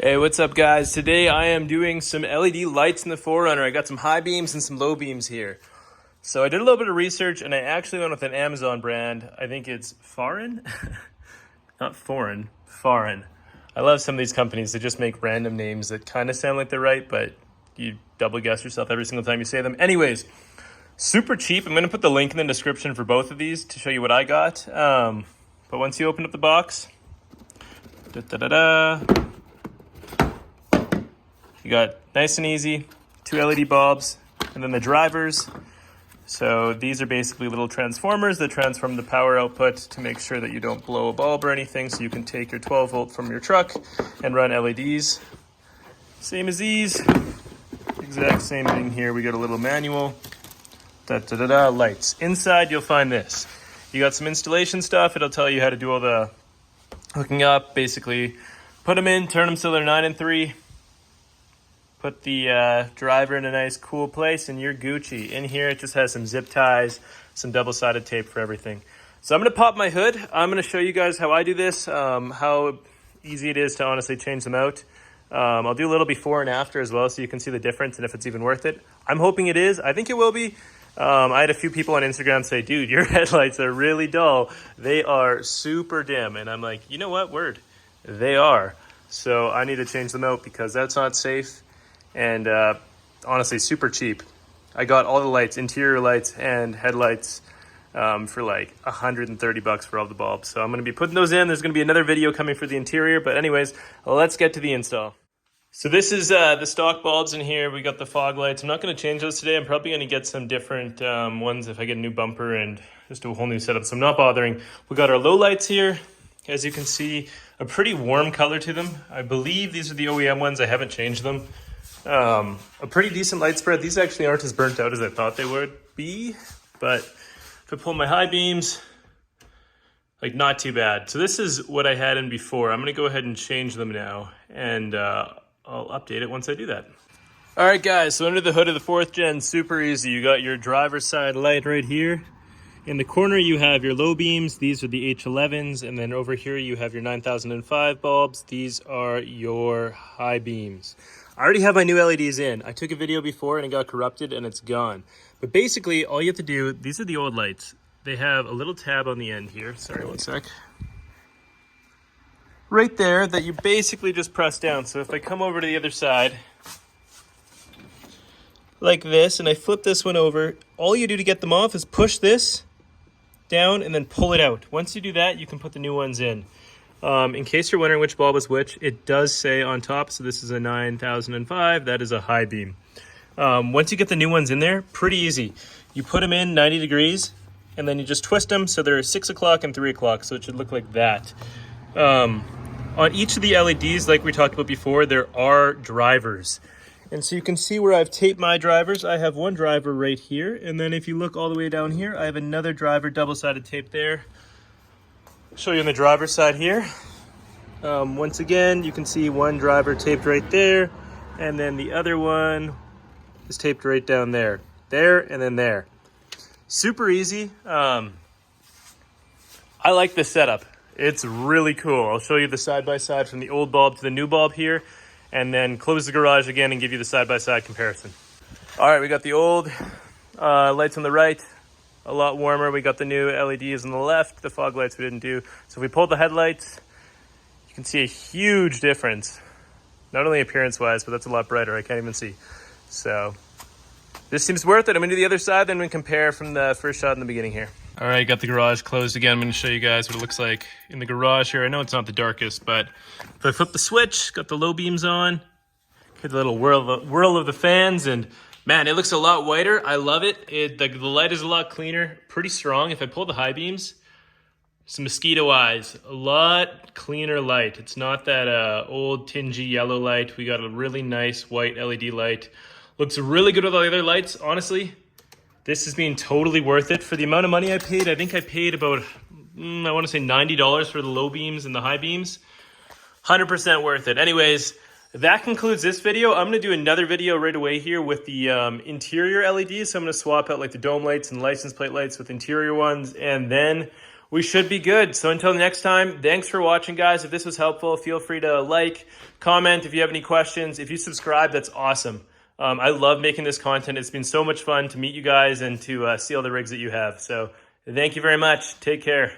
Hey, what's up guys? Today I am doing some LED lights in the 4Runner. I got some high beams and some low beams here. So I did a little bit of research and I actually went with an Amazon brand. I think it's Foreign? Not foreign, Foreign. I love some of these companies that just make random names that kind of sound like they're right, but you double guess yourself every single time you say them. Anyways, super cheap. I'm going to put the link in the description for both of these to show you what I got. But once you open up the box, you got nice and easy, 2 LED bulbs, and then the drivers. So these are basically little transformers that transform the power output to make sure that you don't blow a bulb or anything, so you can take your 12 volt from your truck and run LEDs. Same as these, exact same thing here. We got a little manual, lights. Inside you'll find this. You got some installation stuff. It'll tell you how to do all the hooking up, basically put them in, turn them so they're 9 and 3. Put the driver in a nice cool place and you're Gucci. In here it just has some zip ties, some double-sided tape for everything. So I'm going to pop my hood. I'm going to show you guys how I do this, how easy it is to honestly change them out. I'll do a little before and after as well so you can see the difference and if it's even worth it. I'm hoping it is. I think it will be. I had a few people on Instagram say, dude, your headlights are really dull. They are super dim. And I'm like, you know what? Word. They are. So I need to change them out because that's not safe. And honestly, super cheap. I got all the lights, interior lights and headlights for like $130 for all the bulbs. So I'm going to be putting those in. There's going to be another video coming for the interior. But anyways, let's get to the install. So this is the stock bulbs in here. We got the fog lights. I'm not going to change those today. I'm probably going to get some different ones if I get a new bumper and just do a whole new setup. So I'm not bothering. We got our low lights here. As you can see, a pretty warm color to them. I believe these are the OEM ones. I haven't changed them. A pretty decent light spread. These actually aren't as burnt out as I thought they would be, but if I pull my high beams, like not too bad. So this is what I had in before. I'm going to go ahead and change them now, and I'll update it once I do that. All right, guys, so under the hood of the 4th gen, super easy. You got your driver's side light right here. In the corner, you have your low beams. These are the H11s, and then over here, you have your 9005 bulbs. These are your high beams. I already have my new LEDs in. I took a video before and it got corrupted and it's gone. But basically, all you have to do, these are the old lights. They have a little tab on the end here. Sorry, one sec. Right there that you basically just press down. So if I come over to the other side, like this, and I flip this one over, all you do to get them off is push this down and then pull it out. Once you do that, you can put the new ones in. In case you're wondering which bulb is which, it does say on top, so this is a 9005, that is a high beam. Once you get the new ones in there, pretty easy. You put them in 90 degrees, and then you just twist them so they're 6 o'clock and 3 o'clock, so it should look like that. On each of the LEDs, like we talked about before, there are drivers. And so you can see where I've taped my drivers. I have one driver right here, and then if you look all the way down here, I have another driver double-sided tape there. Show you on the driver's side here. Once again, you can see one driver taped right there, and then the other one is taped right down there. There, and then there. Super easy. I like this setup. It's really cool. I'll show you the side-by-side from the old bulb to the new bulb here, and then close the garage again and give you the side-by-side comparison. All right, we got the old lights on the right. A lot warmer. We got the new LEDs on the left. The fog lights we didn't do. So if we pull the headlights, you can see a huge difference. Not only appearance-wise, but that's a lot brighter. I can't even see. So this seems worth it. I'm going to do the other side, then we compare from the first shot in the beginning here. All right, got the garage closed again. I'm going to show you guys what it looks like in the garage here. I know it's not the darkest, but if I flip the switch, got the low beams on, get the little whirl of the fans, and man, it looks a lot whiter. I love it. The light is a lot cleaner, pretty strong. If I pull the high beams, some mosquito eyes, a lot cleaner light. It's not that old tingy yellow light. We got a really nice white LED light. Looks really good with all the other lights. Honestly, this has been totally worth it. For the amount of money I paid, I think I paid about, I want to say $90 for the low beams and the high beams. 100% worth it. Anyways, that concludes this video. I'm going to do another video right away here with the interior LEDs. So I'm going to swap out like the dome lights and license plate lights with interior ones. And then we should be good. So until next time, thanks for watching, guys. If this was helpful, feel free to like, comment if you have any questions. If you subscribe, that's awesome. I love making this content. It's been so much fun to meet you guys and to see all the rigs that you have. So thank you very much. Take care.